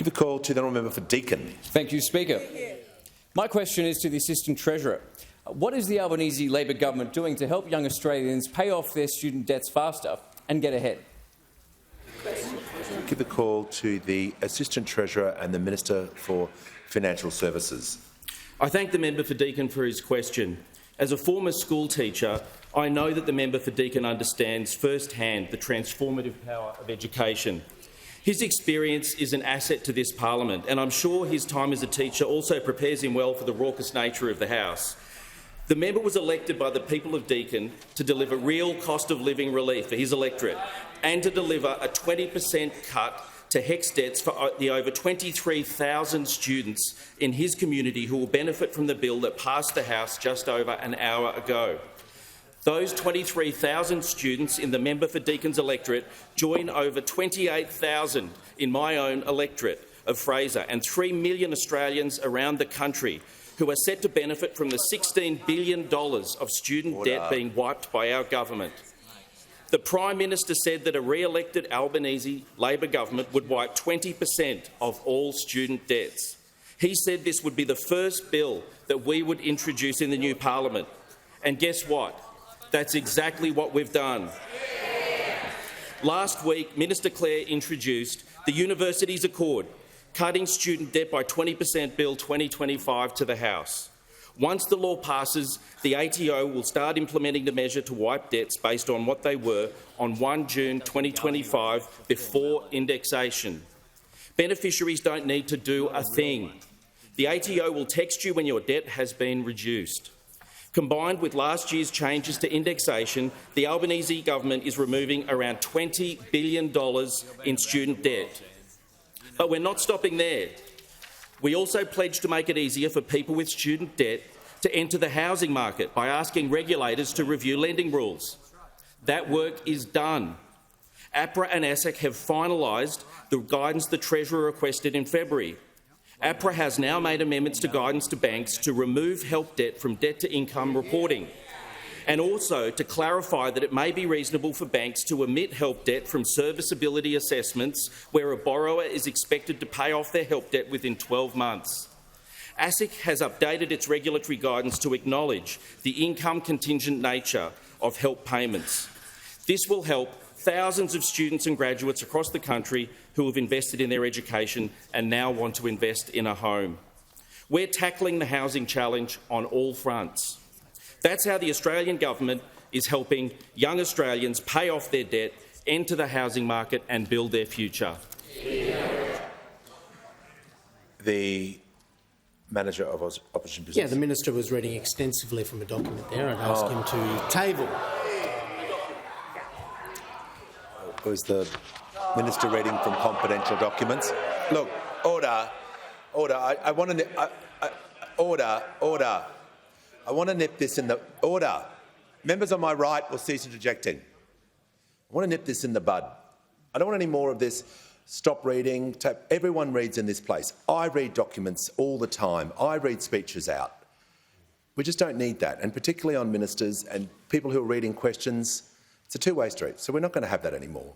Give the call to the honourable member for Deakin. Thank you, Speaker. My question is to the Assistant Treasurer. What is the Albanese Labor government doing to help young Australians pay off their student debts faster and get ahead? Give the call to the Assistant Treasurer and the Minister for Financial Services. I thank the member for Deakin for his question. As a former school teacher, I know that the member for Deakin understands firsthand the transformative power of education. His experience is an asset to this parliament, and I'm sure his time as a teacher also prepares him well for the raucous nature of the House. The member was elected by the people of Deakin to deliver real cost of living relief for his electorate and to deliver a 20% cut to HECS debts for the over 23,000 students in his community who will benefit from the bill that passed the House just over an hour ago. Those 23,000 students in the member for Deakin's electorate join over 28,000 in my own electorate of Fraser and 3 million Australians around the country who are set to benefit from the $16 billion of student debt being wiped by our government. The Prime Minister said that a re-elected Albanese Labor government would wipe 20% of all student debts. He said this would be the first bill that we would introduce in the new parliament. And guess what? That's exactly what we've done. Last week, Minister Clare introduced the Universities Accord, cutting student debt by 20% Bill 2025 to the House. Once the law passes, the ATO will start implementing the measure to wipe debts based on what they were on 1 June 2025 before indexation. Beneficiaries don't need to do a thing. The ATO will text you when your debt has been reduced. Combined with last year's changes to indexation, the Albanese government is removing around $20 billion in student debt. But we're not stopping there. We also pledged to make it easier for people with student debt to enter the housing market by asking regulators to review lending rules. That work is done. APRA and ASIC have finalised the guidance the Treasurer requested in February. APRA has now made amendments to guidance to banks to remove help debt from debt-to-income reporting, and also to clarify that it may be reasonable for banks to omit help debt from serviceability assessments where a borrower is expected to pay off their help debt within 12 months. ASIC has updated its regulatory guidance to acknowledge the income-contingent nature of help payments. This will help thousands of students and graduates across the country who have invested in their education and now want to invest in a home. We're tackling the housing challenge on all fronts. That's how the Australian government is helping young Australians pay off their debt, enter the housing market and build their future. The Manager of Opposition Business. Yeah, the Minister was reading extensively from a document there and asked him to table. Was the Minister reading from confidential documents? Look, order. I want to order. I want to nip this in the order. Members on my right will cease interjecting. I want to nip this in the bud. I don't want any more of this. Stop reading. Everyone reads in this place. I read documents all the time. I read speeches out. We just don't need that, and particularly on ministers and people who are reading questions. It's a two-way street, so we're not going to have that anymore.